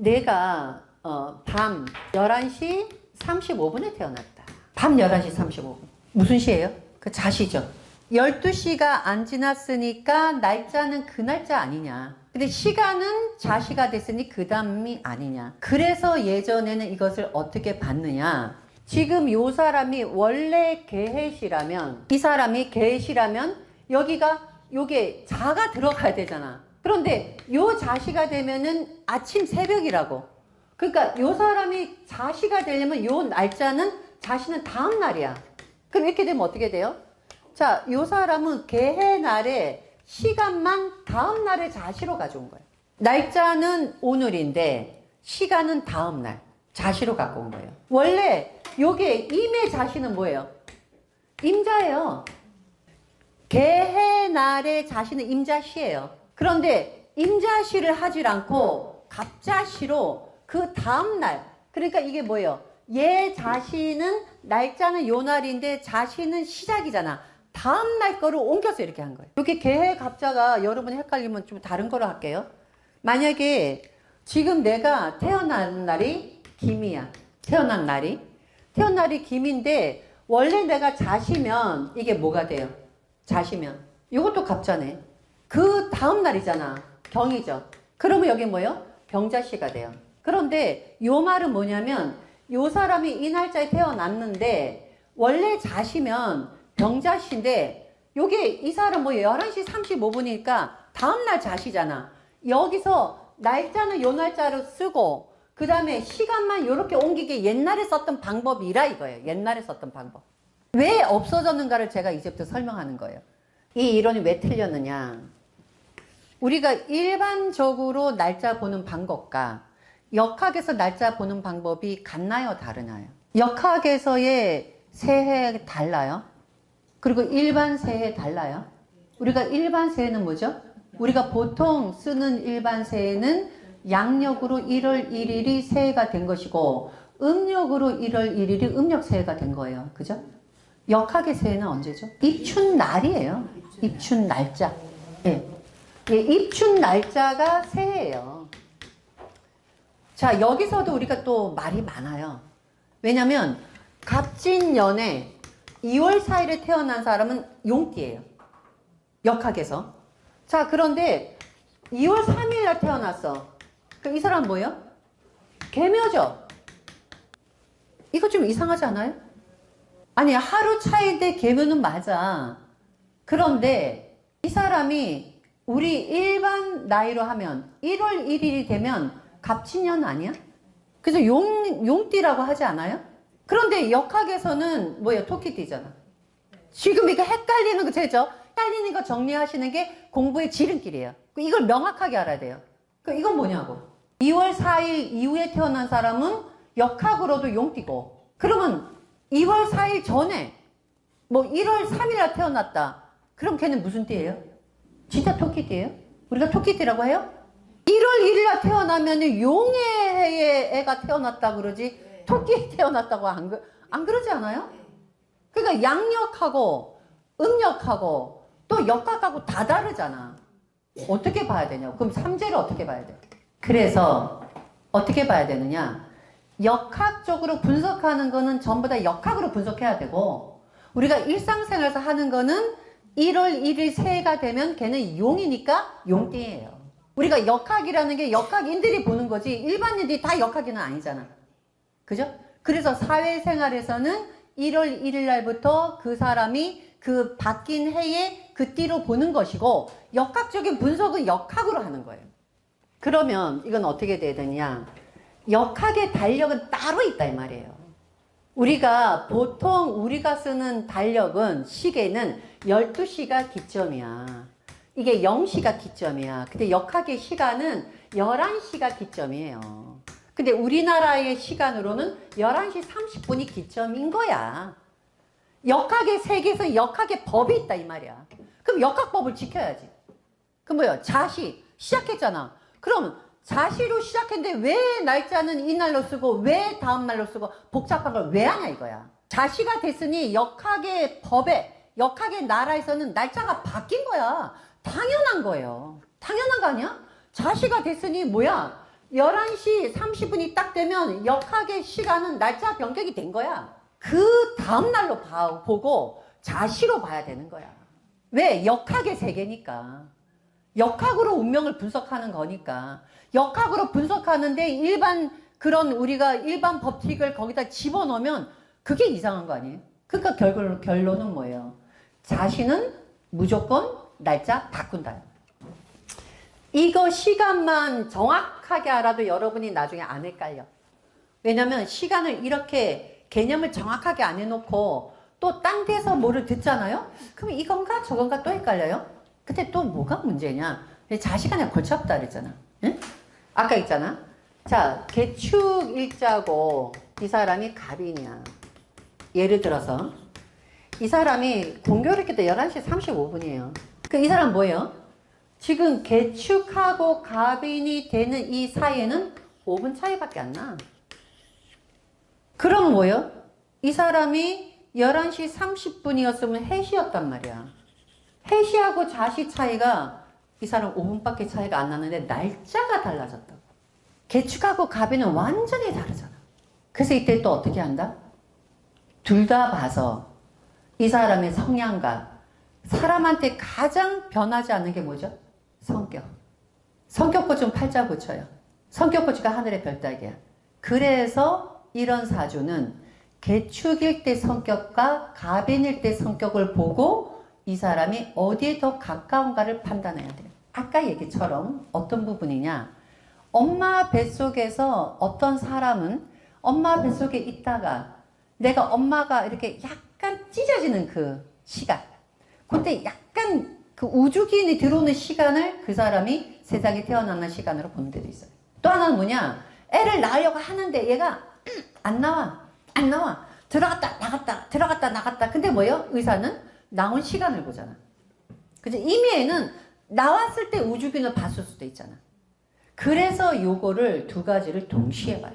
내가 밤 11시 35분에 태어났다. 밤 11시 35분. 무슨 시예요? 그 자시죠. 12시가 안 지났으니까 날짜는 그 날짜 아니냐. 근데 시간은 자시가 됐으니 그 다음이 아니냐. 그래서 예전에는 이것을 어떻게 봤느냐. 지금 요 사람이 원래 계해시라면, 이 사람이 계해시라면 여기가 요게 자가 들어가야 되잖아. 그런데 요 자시가 되면은 아침 새벽이라고. 그러니까 요 사람이 자시가 되려면 요 날짜는 자시는 다음 날이야. 그럼 이렇게 되면 어떻게 돼요? 자, 요 사람은 개해 날에 시간만 다음 날의 자시로 가져온 거예요. 날짜는 오늘인데 시간은 다음 날 자시로 갖고 온 거예요. 원래 요게 임의 자시는 뭐예요? 임자예요. 개해 날의 자시는 임자시예요. 그런데 임자시를 하질 않고 갑자시로 그 다음 날, 그러니까 이게 뭐예요? 얘 자시는 날짜는 요 날인데 자시는 시작이잖아. 다음 날 거를 옮겨서 이렇게 한 거예요. 이렇게 개해 갑자가 여러분이 헷갈리면 좀 다른 거로 할게요. 만약에 지금 내가 태어난 날이 김이야. 태어난 날이 김인데 원래 내가 자시면 이게 뭐가 돼요? 자시면 이것도 갑자네. 그 다음 날이잖아. 경이죠. 그러면 여기 뭐예요? 병자시가 돼요. 그런데 요 말은 뭐냐면 요 사람이 이 날짜에 태어났는데 원래 자시면 병자시인데 요게 이 사람 뭐 11시 35분이니까 다음날 자시잖아. 여기서 날짜는 요 날짜로 쓰고 그 다음에 시간만 요렇게 옮기게 옛날에 썼던 방법이라 이거예요. 옛날에 썼던 방법. 왜 없어졌는가를 제가 이제부터 설명하는 거예요. 이 이론이 왜 틀렸느냐. 우리가 일반적으로 날짜 보는 방법과 역학에서 날짜 보는 방법이 같나요? 다르나요? 역학에서의 새해 달라요? 그리고 일반 새해 달라요? 우리가 일반 새해는 뭐죠? 우리가 보통 쓰는 일반 새해는 양력으로 1월 1일이 새해가 된 것이고 음력으로 1월 1일이 음력 새해가 된 거예요. 그죠? 역학의 새해는 언제죠? 입춘 날이에요. 입춘 날짜. 예. 예, 입춘 날짜가 새해예요. 자, 여기서도 우리가 또 말이 많아요. 왜냐면 갑진년에 2월 4일에 태어난 사람은 용띠예요. 역학에서. 자, 그런데 2월 3일날 태어났어. 그럼 이 사람 뭐예요? 개묘죠? 이거 좀 이상하지 않아요? 아니, 하루 차이인데 개묘는 맞아. 그런데 이 사람이 우리 일반 나이로 하면 1월 1일이 되면 갑진년 아니야? 그래서 용띠라고 하지 않아요? 그런데 역학에서는 뭐예요? 토끼띠잖아. 지금 이거 헷갈리는 거 되죠? 헷갈리는 거 정리하시는 게 공부의 지름길이에요. 이걸 명확하게 알아야 돼요. 이건 뭐냐고. 2월 4일 이후에 태어난 사람은 역학으로도 용띠고, 그러면 2월 4일 전에 뭐 1월 3일에 태어났다. 그럼 걔는 무슨 띠예요? 진짜 토끼띠예요? 우리가 토끼띠라고 해요? 1월 1일에 태어나면 용의 해에 애가 태어났다 그러지 토끼에 태어났다고 안 그러지 않아요? 그러니까 양력하고 음력하고 또 역학하고 다 다르잖아. 어떻게 봐야 되냐고. 그럼 삼재를 어떻게 봐야 돼? 그래서 어떻게 봐야 되느냐. 역학적으로 분석하는 거는 전부 다 역학으로 분석해야 되고, 우리가 일상생활에서 하는 거는 1월 1일 새해가 되면 걔는 용이니까 용띠예요. 우리가 역학이라는 게 역학인들이 보는 거지 일반인들이 다 역학이는 아니잖아. 그죠? 그래서 사회생활에서는 1월 1일 날부터 그 사람이 그 바뀐 해에 그 띠로 보는 것이고, 역학적인 분석은 역학으로 하는 거예요. 그러면 이건 어떻게 돼야 되냐. 역학의 달력은 따로 있다 이 말이에요. 우리가 보통 우리가 쓰는 달력은 시계는 12시가 기점이야. 이게 0시가 기점이야. 근데 역학의 시간은 11시가 기점이에요. 근데 우리나라의 시간으로는 11시 30분이 기점인 거야. 역학의 세계에서 역학의 법이 있다 이 말이야. 그럼 역학법을 지켜야지. 그럼 뭐야? 자시 시작했잖아. 그럼 자시로 시작했는데 왜 날짜는 이날로 쓰고 왜 다음 날로 쓰고 복잡한 걸 왜 하냐 이거야. 자시가 됐으니 역학의 법에, 역학의 나라에서는 날짜가 바뀐 거야. 당연한 거예요. 당연한 거 아니야? 자시가 됐으니 뭐야? 11시 30분이 딱 되면 역학의 시간은 날짜 변경이 된 거야. 그 다음날로 보고 자시로 봐야 되는 거야. 왜? 역학의 세계니까. 역학으로 운명을 분석하는 거니까. 역학으로 분석하는데 우리가 일반 법칙을 거기다 집어넣으면 그게 이상한 거 아니에요? 그러니까 결론은 뭐예요? 자신은 무조건 날짜 바꾼다. 이거 시간만 정확하게 알아도 여러분이 나중에 안 헷갈려. 왜냐면 시간을 이렇게 개념을 정확하게 안 해놓고 또 딴 데서 뭐를 듣잖아요? 그럼 이건가 저건가 또 헷갈려요? 근데 또 뭐가 문제냐? 자시간에 골치 아프다 그랬잖아. 응? 아까 있잖아. 자, 개축 일자고 이 사람이 갑인이야. 예를 들어서 이 사람이 공교롭게도 11시 35분이에요. 이 사람 뭐예요? 지금 개축하고 갑인이 되는 이 사이에는 5분 차이밖에 안 나. 그럼 뭐예요? 이 사람이 11시 30분이었으면 해시였단 말이야. 해시하고 자시 차이가 이 사람 5분밖에 차이가 안 나는데 날짜가 달라졌다고. 개축하고 갑인은 완전히 다르잖아. 그래서 이때 또 어떻게 한다? 둘 다 봐서 이 사람의 성향과 사람한테 가장 변하지 않는 게 뭐죠? 성격. 성격고증 팔자 붙여요. 성격고증가 하늘의 별따기야. 그래서 이런 사주는 개축일 때 성격과 갑인일 때 성격을 보고 이 사람이 어디에 더 가까운가를 판단해야 돼요. 아까 얘기처럼 어떤 부분이냐? 엄마 뱃속에서 어떤 사람은 엄마 뱃속에 있다가 내가 엄마가 이렇게 약간 찢어지는 그 시간, 그때 약간 그 우주기운이 들어오는 시간을 그 사람이 세상에 태어나는 시간으로 보는 데도 있어요. 또 하나는 뭐냐? 애를 낳으려고 하는데 얘가 안 나와. 들어갔다 나갔다. 근데 뭐예요? 의사는 나온 시간을 보잖아. 그죠? 이미 애는 나왔을 때 우주균을 봤을 수도 있잖아. 그래서 요거를 두 가지를 동시에 봐요.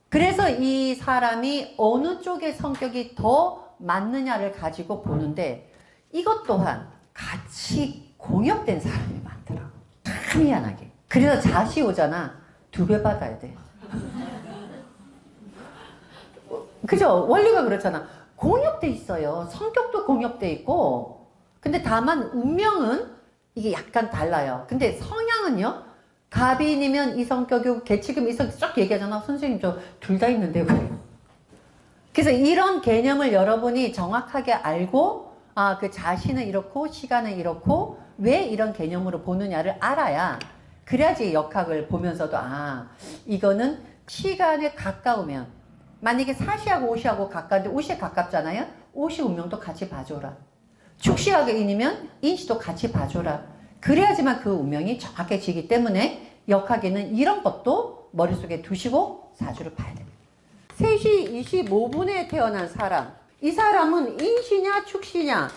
그래서 이 사람이 어느 쪽의 성격이 더 맞느냐를 가지고 보는데 이것 또한 같이 공역된 사람이 많더라고. 참 희한하게. 그래서 자시 오잖아. 2배 받아야 돼. 그죠? 원리가 그렇잖아. 공역돼 있어요. 성격도 공역돼 있고. 근데 다만 운명은 이게 약간 달라요. 근데 성향은요. 갑인이면 이 성격이고 개축이면 이 성격 쫙 얘기하잖아. 선생님 저 둘 다 있는데 그래요. 그래서 이런 개념을 여러분이 정확하게 알고 그 자신은 이렇고 시간은 이렇고 왜 이런 개념으로 보느냐를 알아야 그래야지 역학을 보면서도 이거는 시간에 가까우면 만약에 사시하고 오시하고 가까운데 오시에 가깝잖아요. 오시 운명도 같이 봐줘라. 축시하고 인이면 인시도 같이 봐줘라. 그래야지만 그 운명이 정확해지기 때문에 역학에는 이런 것도 머릿속에 두시고 사주를 봐야 됩니다. 3시 25분에 태어난 사람. 이 사람은 인시냐 축시냐?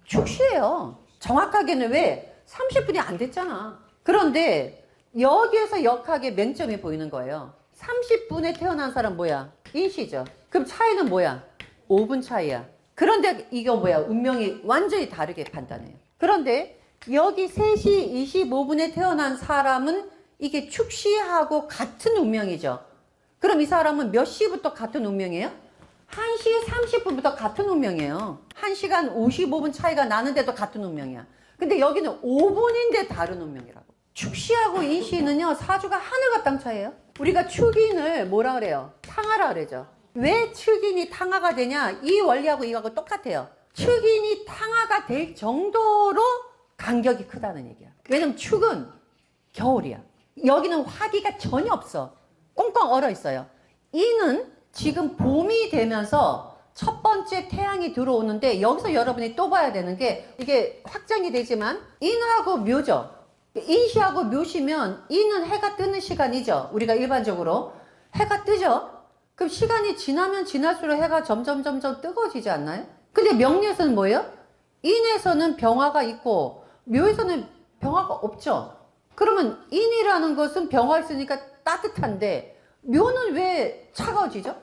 축시예요. 정확하게는 왜? 30분이 안 됐잖아. 그런데 여기에서 역학의 맹점이 보이는 거예요. 30분에 태어난 사람 뭐야? 인시죠. 그럼 차이는 뭐야? 5분 차이야. 그런데 이거 뭐야? 운명이 완전히 다르게 판단해요. 그런데 여기 3시 25분에 태어난 사람은 이게 축시하고 같은 운명이죠. 그럼 이 사람은 몇 시부터 같은 운명이에요? 1시 30분부터 같은 운명이에요. 1시간 55분 차이가 나는데도 같은 운명이야. 근데 여기는 5분인데 다른 운명이라고. 축시하고 인시는요, 사주가 하늘과 땅 차이예요. 우리가 축인을 뭐라 그래요? 탕하라 그러죠. 왜 축인이 탕하가 되냐? 이 원리하고 이거하고 똑같아요. 축인이 탕하가 될 정도로 간격이 크다는 얘기야. 왜냐면 축은 겨울이야. 여기는 화기가 전혀 없어. 꽁꽁 얼어 있어요. 이는 지금 봄이 되면서 첫 번째 태양이 들어오는데 여기서 여러분이 또 봐야 되는 게 이게 확장이 되지만 인하고 묘죠. 인시하고 묘시면 인은 해가 뜨는 시간이죠. 우리가 일반적으로 해가 뜨죠. 그럼 시간이 지나면 지날수록 해가 점점 뜨거워지지 않나요? 근데 명리에서는 뭐예요? 인에서는 병화가 있고 묘에서는 병화가 없죠. 그러면 인이라는 것은 병화 있으니까 따뜻한데 묘는 왜 차가워지죠?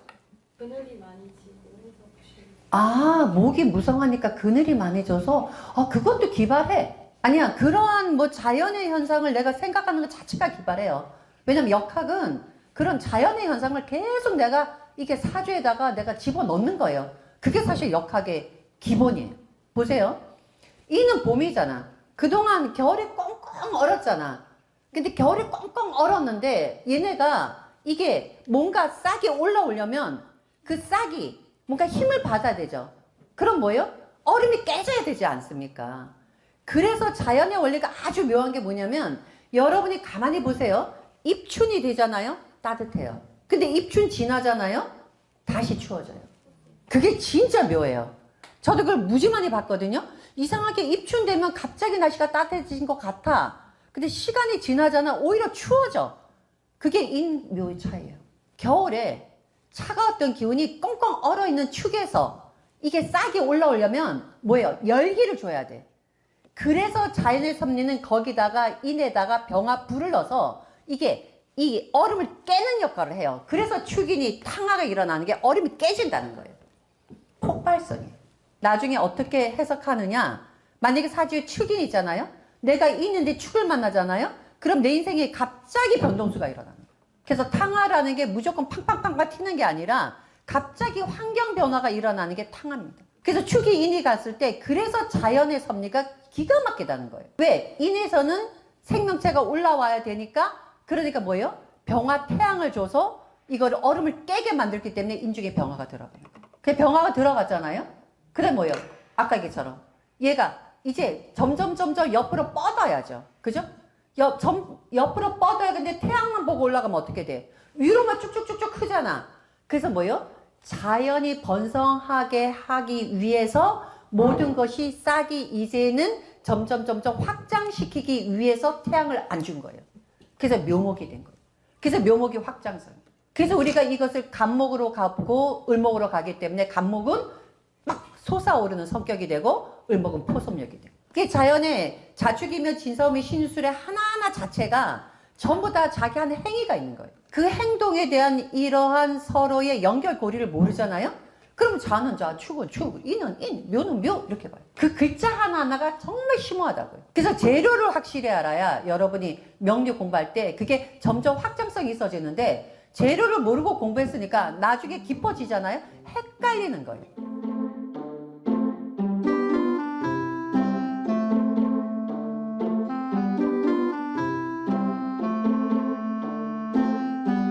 그늘이 많이 지고 해서 목이 무성하니까 그늘이 많이 져서 그것도 기발해. 아니야, 그러한 뭐 자연의 현상을 내가 생각하는 것 자체가 기발해요. 왜냐면 역학은 그런 자연의 현상을 계속 내가 이게 사주에다가 내가 집어넣는 거예요. 그게 사실 역학의 기본이에요. 보세요. 이는 봄이잖아. 그동안 겨울에 꽁꽁 얼었잖아. 근데 겨울에 꽁꽁 얼었는데 얘네가 이게 뭔가 싹이 올라오려면 그 싹이 뭔가 힘을 받아야 되죠. 그럼 뭐예요? 얼음이 깨져야 되지 않습니까? 그래서 자연의 원리가 아주 묘한 게 뭐냐면 여러분이 가만히 보세요. 입춘이 되잖아요. 따뜻해요. 근데 입춘 지나잖아요. 다시 추워져요. 그게 진짜 묘해요. 저도 그걸 무지 많이 봤거든요. 이상하게 입춘 되면 갑자기 날씨가 따뜻해진 것 같아. 근데 시간이 지나잖아. 오히려 추워져. 그게 인묘의 차이예요. 겨울에 차가웠던 기운이 꽁꽁 얼어있는 축에서 이게 싹이 올라오려면 뭐예요? 열기를 줘야 돼. 그래서 자연의 섭리는 거기다가 인에다가 병화 불을 넣어서 이게 이 얼음을 깨는 역할을 해요. 그래서 축인이 탕화가 일어나는 게 얼음이 깨진다는 거예요. 폭발성이에요. 나중에 어떻게 해석하느냐? 만약에 사주에 축인이 있잖아요. 내가 있는데 축을 만나잖아요. 그럼 내 인생에 갑자기 변동수가 일어나는 거예요. 그래서 탕화라는 게 무조건 팡팡팡팡 튀는 게 아니라 갑자기 환경 변화가 일어나는 게 탕화입니다. 그래서 축이 인이 갔을 때 그래서 자연의 섭리가 기가 막히다는 거예요. 왜? 인에서는 생명체가 올라와야 되니까 그러니까 뭐예요? 병화 태양을 줘서 이걸 얼음을 깨게 만들기 때문에 인중에 병화가 들어가요. 그 병화가 들어갔잖아요. 그래 뭐예요? 아까 얘기처럼 얘가 이제 점점 옆으로 뻗어야죠. 그죠? 옆으로 뻗어야. 근데 태양만 보고 올라가면 어떻게 돼? 위로만 쭉쭉쭉쭉 크잖아. 그래서 뭐예요? 자연이 번성하게 하기 위해서 모든 것이 싹이 이제는 점점 확장시키기 위해서 태양을 안 준 거예요. 그래서 묘목이 된 거예요. 그래서 묘목이 확장성. 그래서 우리가 이것을 간목으로 가고 을목으로 가기 때문에 간목은 막 솟아오르는 성격이 되고 을목은 포섭력이 돼요. 그게 자연의 자축이며 진사오며 신유술의 하나하나 자체가 전부 다 자기 안에 행위가 있는 거예요. 그 행동에 대한 이러한 서로의 연결고리를 모르잖아요? 그럼 자는 자, 축은 축, 인은 인, 묘는 묘 이렇게 봐요. 그 글자 하나하나가 정말 심오하다고요. 그래서 재료를 확실히 알아야 여러분이 명리 공부할 때 그게 점점 확장성이 있어지는데 재료를 모르고 공부했으니까 나중에 깊어지잖아요? 헷갈리는 거예요.